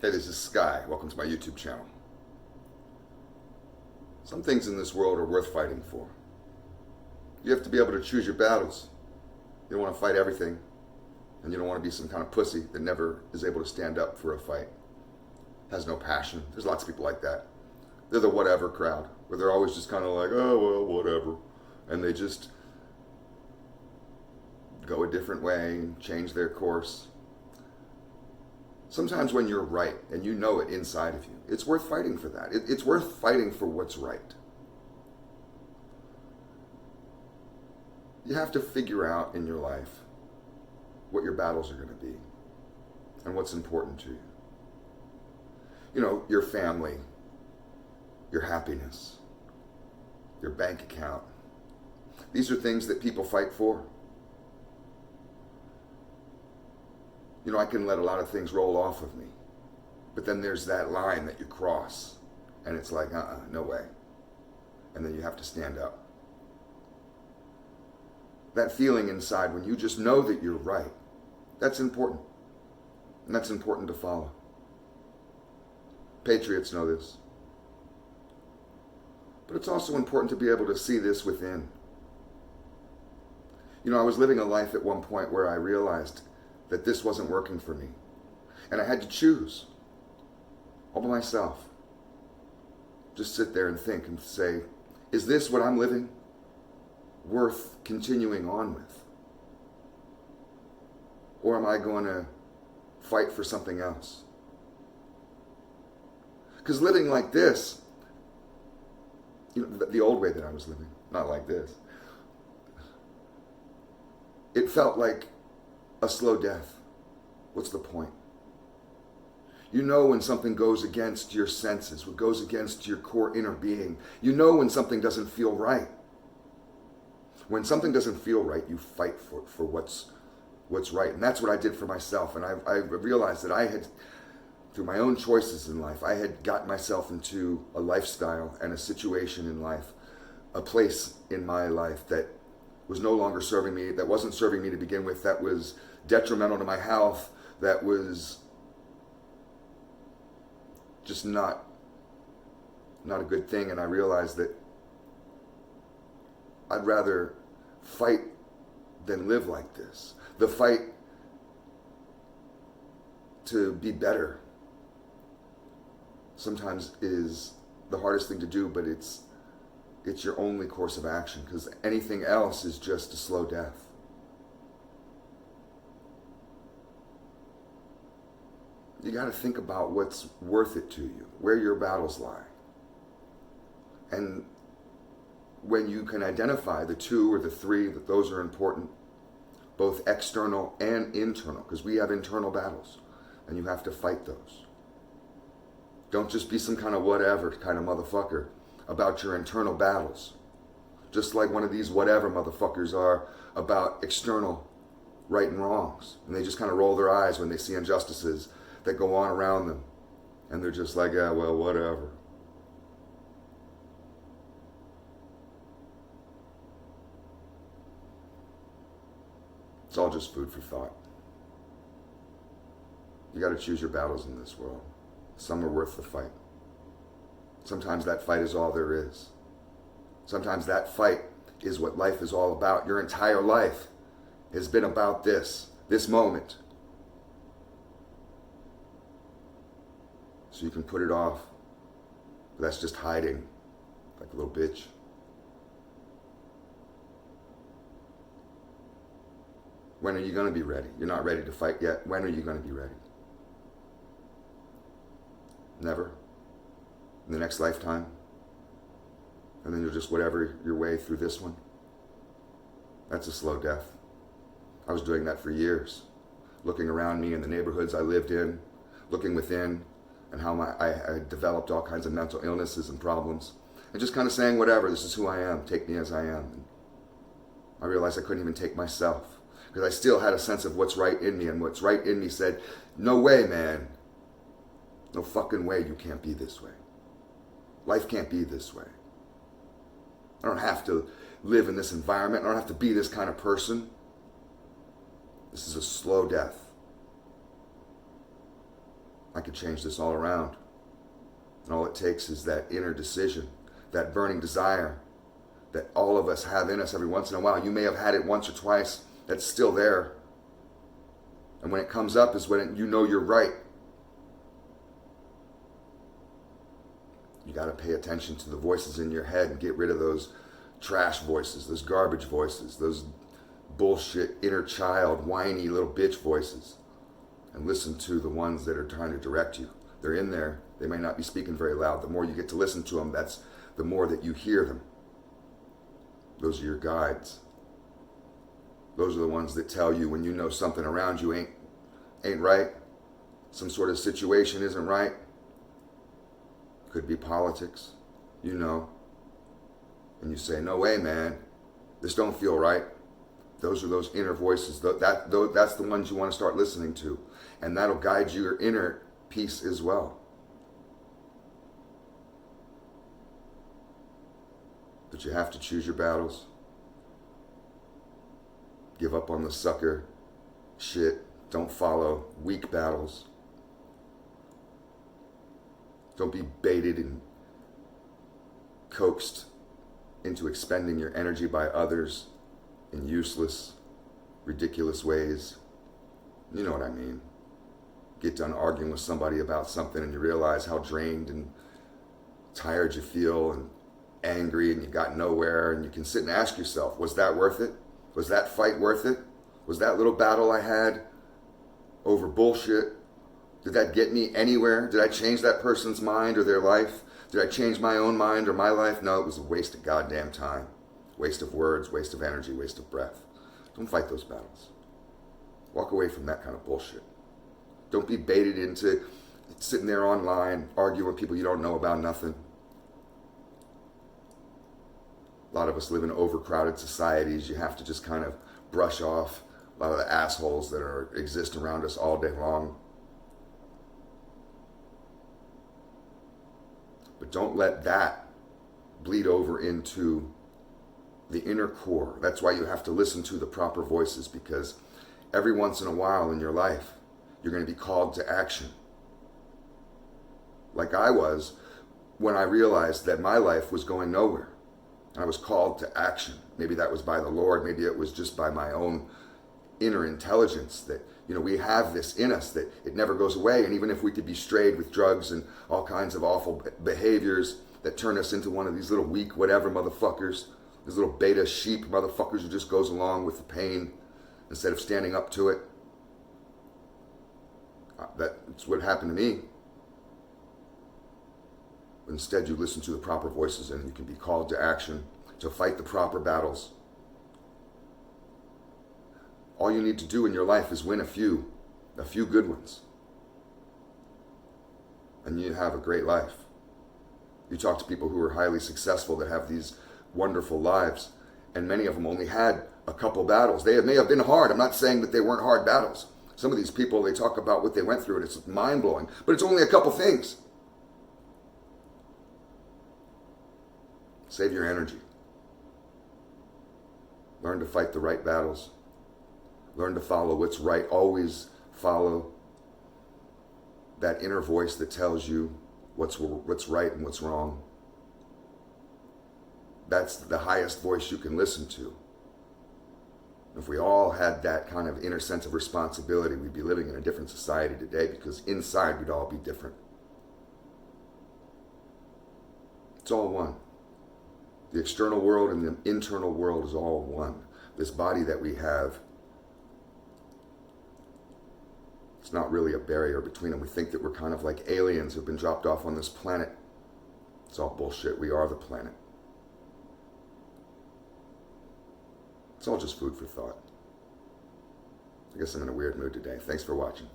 Hey, this is Sky. Welcome to my YouTube channel. Some things in this world are worth fighting for. You have to be able to choose your battles. You don't want to fight everything, and you don't want to be some kind of pussy that never is able to stand up for a fight, has no passion. There's lots of people like that. They're the whatever crowd, where they're always just kind of like, oh, well, whatever. And they just go a different way and change their course. Sometimes when you're right, and you know it inside of you, it's worth fighting for that. It's worth fighting for what's right. You have to figure out in your life what your battles are going to be and what's important to you. You know, your family, your happiness, your bank account. These are things that people fight for. You know, I can let a lot of things roll off of me, but then there's that line that you cross, and it's like, no way. And then you have to stand up. That feeling inside when you just know that you're right, that's important. And that's important to follow. Patriots know this. But it's also important to be able to see this within. You know, I was living a life at one point where I realized that this wasn't working for me. And I had to choose, all by myself. Just sit there and think and say, is this what I'm living worth continuing on with? Or am I going to fight for something else? Because living like this, you know, the old way that I was living, not like this, it felt like a slow death. What's the point? You know when something goes against your senses, what goes against your core inner being. You know when something doesn't feel right. When something doesn't feel right, you fight for what's right. And that's what I did for myself. And I realized that I had, through my own choices in life, I had gotten myself into a lifestyle and a situation in life, a place in my life that was no longer serving me, that wasn't serving me to begin with, that was detrimental to my health, that was just not a good thing. And I realized that I'd rather fight than live like this. The fight to be better sometimes is the hardest thing to do, but it's your only course of action, because anything else is just a slow death. You got to think about what's worth it to you, where your battles lie. And when you can identify the two or the three, that those are important, both external and internal, because we have internal battles, and you have to fight those. Don't just be some kind of whatever kind of motherfucker about your internal battles. Just like one of these whatever motherfuckers are about external right and wrongs. And they just kind of roll their eyes when they see injustices that go on around them. And they're just like, yeah, well, whatever. It's all just food for thought. You got to choose your battles in this world. Some are worth the fight. Sometimes that fight is all there is. Sometimes that fight is what life is all about. Your entire life has been about this moment. So you can put it off. But that's just hiding like a little bitch. When are you going to be ready? You're not ready to fight yet. When are you going to be ready? Never. In the next lifetime. And then you'll just whatever your way through this one. That's a slow death. I was doing that for years. Looking around me in the neighborhoods I lived in. Looking within. And how I developed all kinds of mental illnesses and problems. And just kind of saying, whatever, this is who I am. Take me as I am. And I realized I couldn't even take myself. Because I still had a sense of what's right in me. And what's right in me said, no way, man. No fucking way you can't be this way. Life can't be this way. I don't have to live in this environment. I don't have to be this kind of person. This is a slow death. I I could change this all around. And all it takes is that inner decision, that burning desire that all of us have in us every once in a while. You may have had it once or twice. That's still there. And when it comes up is when you know you're right. You got to pay attention to the voices in your head and get rid of those trash voices, those garbage voices, those bullshit inner child, whiny little bitch voices. And listen to the ones that are trying to direct you. They're in there. They may not be speaking very loud. The more you get to listen to them, that's the more that you hear them. Those are your guides. Those are the ones that tell you when you know something around you ain't right. Some sort of situation isn't right. Could be politics, you know. And you say, no way, man. This don't feel right. Those are those inner voices. That's the ones you want to start listening to. And that'll guide your inner peace as well. But you have to choose your battles. Give up on the sucker shit. Don't follow weak battles. Don't be baited and coaxed into expending your energy by others in useless, ridiculous ways. You know what I mean. Get done arguing with somebody about something and you realize how drained and tired you feel and angry and you got nowhere, and you can sit and ask yourself, was that worth it? Was that fight worth it? Was that little battle I had over bullshit, did that get me anywhere? Did I change that person's mind or their life? Did I change my own mind or my life? No, it was a waste of goddamn time. Waste of words, waste of energy, waste of breath. Don't fight those battles. Walk away from that kind of bullshit. Don't be baited into sitting there online, arguing with people you don't know about nothing. A lot of us live in overcrowded societies. You have to just kind of brush off a lot of the assholes that exist around us all day long. But don't let that bleed over into the inner core. That's why you have to listen to the proper voices, because every once in a while in your life, you're going to be called to action. Like I was when I realized that my life was going nowhere. I was called to action. Maybe that was by the Lord. Maybe it was just by my own inner intelligence that, we have this in us that it never goes away. And even if we could be strayed with drugs and all kinds of awful behaviors that turn us into one of these little weak whatever motherfuckers, these little beta sheep motherfuckers who just goes along with the pain instead of standing up to it. That's what happened to me. Instead, you listen to the proper voices and you can be called to action to fight the proper battles. All you need to do in your life is win a few good ones. And you have a great life. You talk to people who are highly successful that have these wonderful lives, and many of them only had a couple battles. They may have been hard. I'm not saying that they weren't hard battles. Some of these people, they talk about what they went through and it's mind-blowing, but it's only a couple things. Save your energy. Learn to fight the right battles. Learn to follow what's right. Always follow that inner voice that tells you what's right and what's wrong. That's the highest voice you can listen to. If we all had that kind of inner sense of responsibility, we'd be living in a different society today, because inside we'd all be different. It's all one. The external world and the internal world is all one. This body that we have, it's not really a barrier between them. We think that we're kind of like aliens who've been dropped off on this planet. It's all bullshit. We are the planet. It's all just food for thought. I guess I'm in a weird mood today. Thanks for watching.